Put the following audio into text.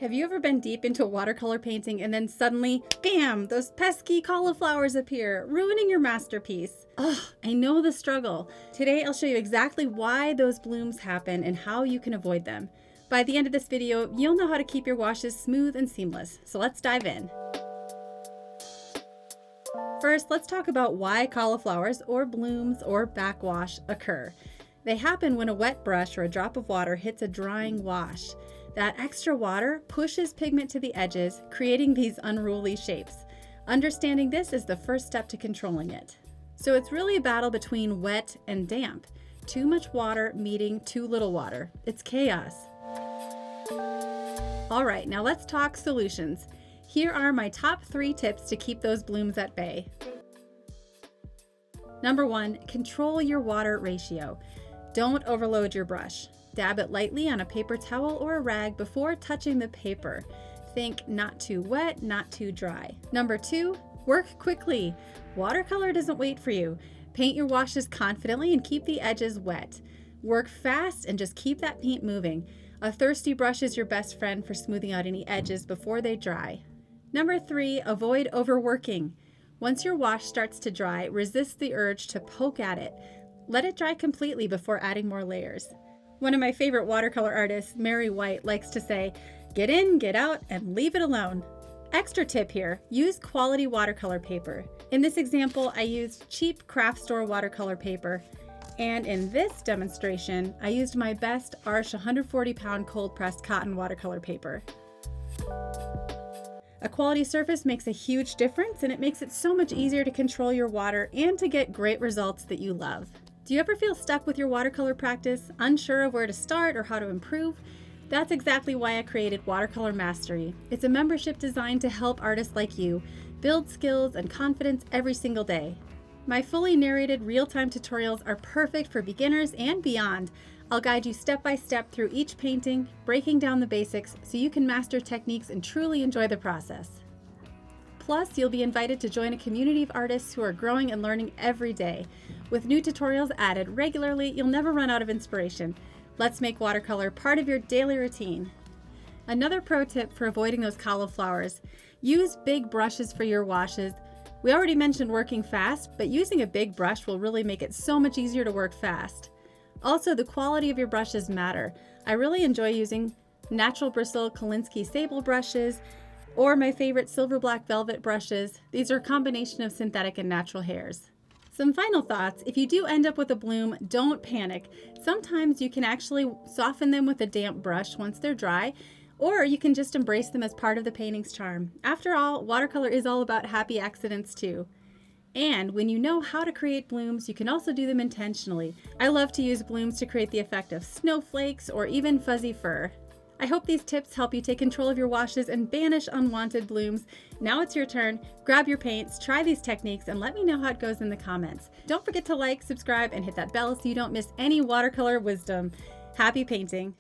Have you ever been deep into watercolor painting and then suddenly, bam, those pesky cauliflowers appear, ruining your masterpiece? Ugh, I know the struggle. Today I'll show you exactly why those blooms happen and how you can avoid them. By the end of this video, you'll know how to keep your washes smooth and seamless. So let's dive in. First, let's talk about why cauliflowers or blooms or backwash occur. They happen when a wet brush or a drop of water hits a drying wash. That extra water pushes pigment to the edges, creating these unruly shapes. Understanding this is the first step to controlling it. So it's really a battle between wet and damp. Too much water meeting too little water. It's chaos. All right, now let's talk solutions. Here are my top 3 tips to keep those blooms at bay. Number 1, control your water ratio. Don't overload your brush. Dab it lightly on a paper towel or a rag before touching the paper. Think not too wet, not too dry. Number 2, work quickly. Watercolor doesn't wait for you. Paint your washes confidently and keep the edges wet. Work fast and just keep that paint moving. A thirsty brush is your best friend for smoothing out any edges before they dry. Number 3, avoid overworking. Once your wash starts to dry, resist the urge to poke at it. Let it dry completely before adding more layers. One of my favorite watercolor artists, Mary White, likes to say, get in, get out, and leave it alone. Extra tip here, use quality watercolor paper. In this example, I used cheap craft store watercolor paper. And in this demonstration, I used my best Arch 140-pound cold pressed cotton watercolor paper. A quality surface makes a huge difference, and it makes it so much easier to control your water and to get great results that you love. Do you ever feel stuck with your watercolor practice, unsure of where to start or how to improve? That's exactly why I created Watercolor Mastery. It's a membership designed to help artists like you build skills and confidence every single day. My fully narrated real-time tutorials are perfect for beginners and beyond. I'll guide you step by step through each painting, breaking down the basics so you can master techniques and truly enjoy the process. Plus, you'll be invited to join a community of artists who are growing and learning every day. With new tutorials added regularly, you'll never run out of inspiration. Let's make watercolor part of your daily routine. Another pro tip for avoiding those cauliflowers: use big brushes for your washes. We already mentioned working fast, but using a big brush will really make it so much easier to work fast. Also, the quality of your brushes matter. I really enjoy using natural bristle Kolinsky sable brushes, or my favorite silver black velvet brushes. These are a combination of synthetic and natural hairs. Some final thoughts: if you do end up with a bloom, don't panic. Sometimes you can actually soften them with a damp brush once they're dry, or you can just embrace them as part of the painting's charm. After all, watercolor is all about happy accidents too. And when you know how to create blooms, you can also do them intentionally. I love to use blooms to create the effect of snowflakes or even fuzzy fur. I hope these tips help you take control of your washes and banish unwanted blooms. Now it's your turn. Grab your paints, try these techniques, and let me know how it goes in the comments. Don't forget to like, subscribe, and hit that bell so you don't miss any watercolor wisdom. Happy painting!